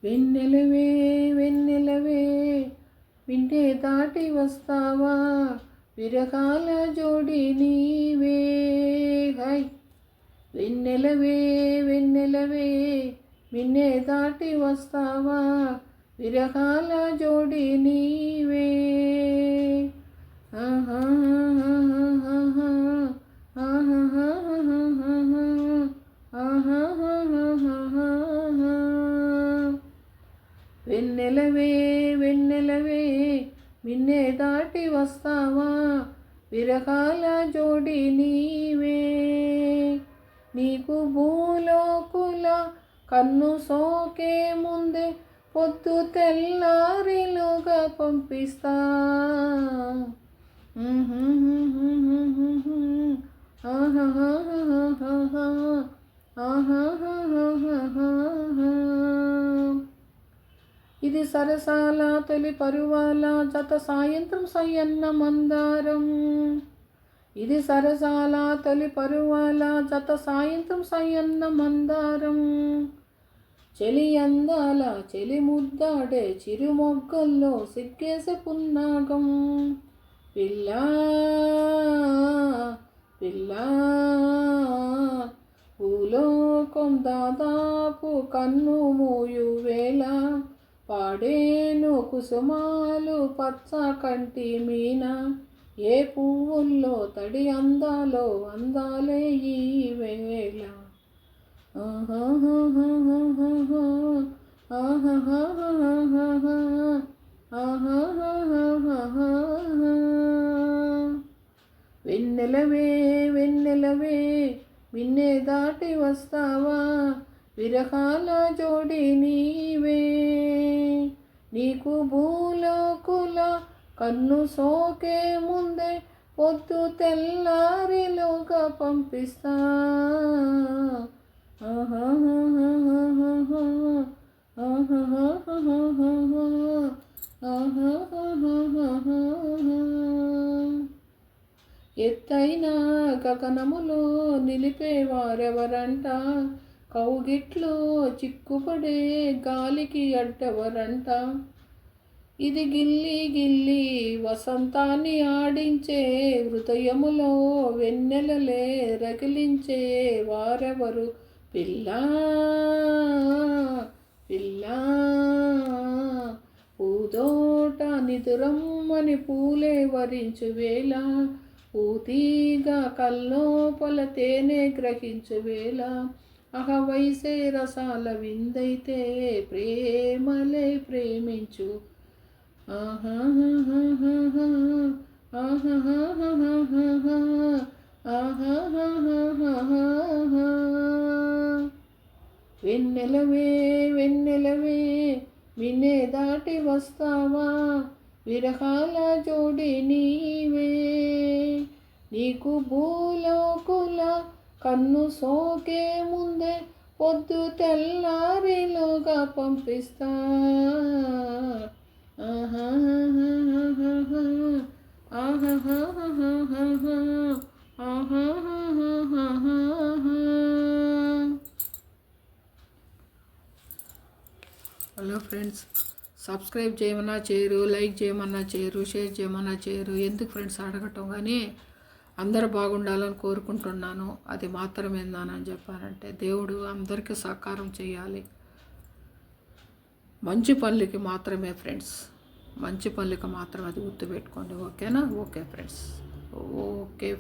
వెన్నెలవే వెన్నెలవే వింటే దాటి వస్తావా విరహాల జోడి నీవే. హై వెన్నెలవే వెన్నెలవే విన్నే దాటి వస్తావా విరహాల జోడి నీవే. ఆహా వెన్నెలవే వెన్నెలవే మిన్నే దాటి వస్తావా విరహాల జోడి నీవే. నీకు భూలోకుల కన్ను సోకే ముందే పొద్దు తెల్లారిలుగా పంపిస్తా. ఇది సరసాల తొలి పరువాల జత సాయంత్రం సయ్యన్న మందారం. ఇది సరసాల తొలి పరువాల జత సాయంత్రం సయ్యన్న మందారం. చెలి అందాల చెలి ముద్దాడే చిరుమొగ్గల్లో సిగ్గేసే పున్నాగం. పిల్లా పిల్లా భూలోకం దాదాపు కన్ను మూయు వేళ పాడేను కుసుమాలు పచ్చ కంటి మీన. ఏ పువ్వుల్లో తడి అందాలో అందాలే ఈ వేళ. వెన్నెలవే వెన్నెలవే విన్నే దాటి వస్తావా విరహాల జోడి నీవే. నీకు భూలోకుల కన్ను సోకే ముందే పొద్దు తెల్లారిలోగా పంపిస్తా. ఎత్తైన గగనములో నిలిపేవారెవరంట, కౌగిట్లో చిక్కుపడే గాలికి అడ్డెవరంట. ఇది గిల్లి గిల్లి వసంతాన్ని ఆడించే హృదయములో వెన్నెలలే రగిలించే వారెవరు. పిల్లా పిల్లా పూదోట నిదురమ్మని పూలే వరించు వేళ, పూతీగా కల్లోపల తేనె గ్రహించు వేళ. వయసే రసాల విందైతే ప్రేమలే ప్రేమించు. వెన్నెలవే వెన్నెలవే మిన్నే దాటి వస్తావా విరహాల జోడి నీవే. నీకు భూలోకుల కన్ను సోకే ముందే పొద్దు తెల్లారిలోగా పంపిస్తా. హలో ఫ్రెండ్స్, సబ్స్క్రైబ్ చేయమన్నా చేయరు, లైక్ చేయమన్నా చేయరు, షేర్ చేయమన్నా చేయరు. ఎందుకు ఫ్రెండ్స్ అడగటం, కానీ అందరూ బాగుండాలని కోరుకుంటున్నాను. అది మాత్రమేందానని చెప్పానంటే దేవుడు అందరికీ సహకారం చేయాలి. మంచి పనులకి మాత్రమే ఫ్రెండ్స్, మంచి పనులకి మాత్రమే, అది గుర్తుపెట్టుకోండి. ఓకేనా? Okay friends, okay.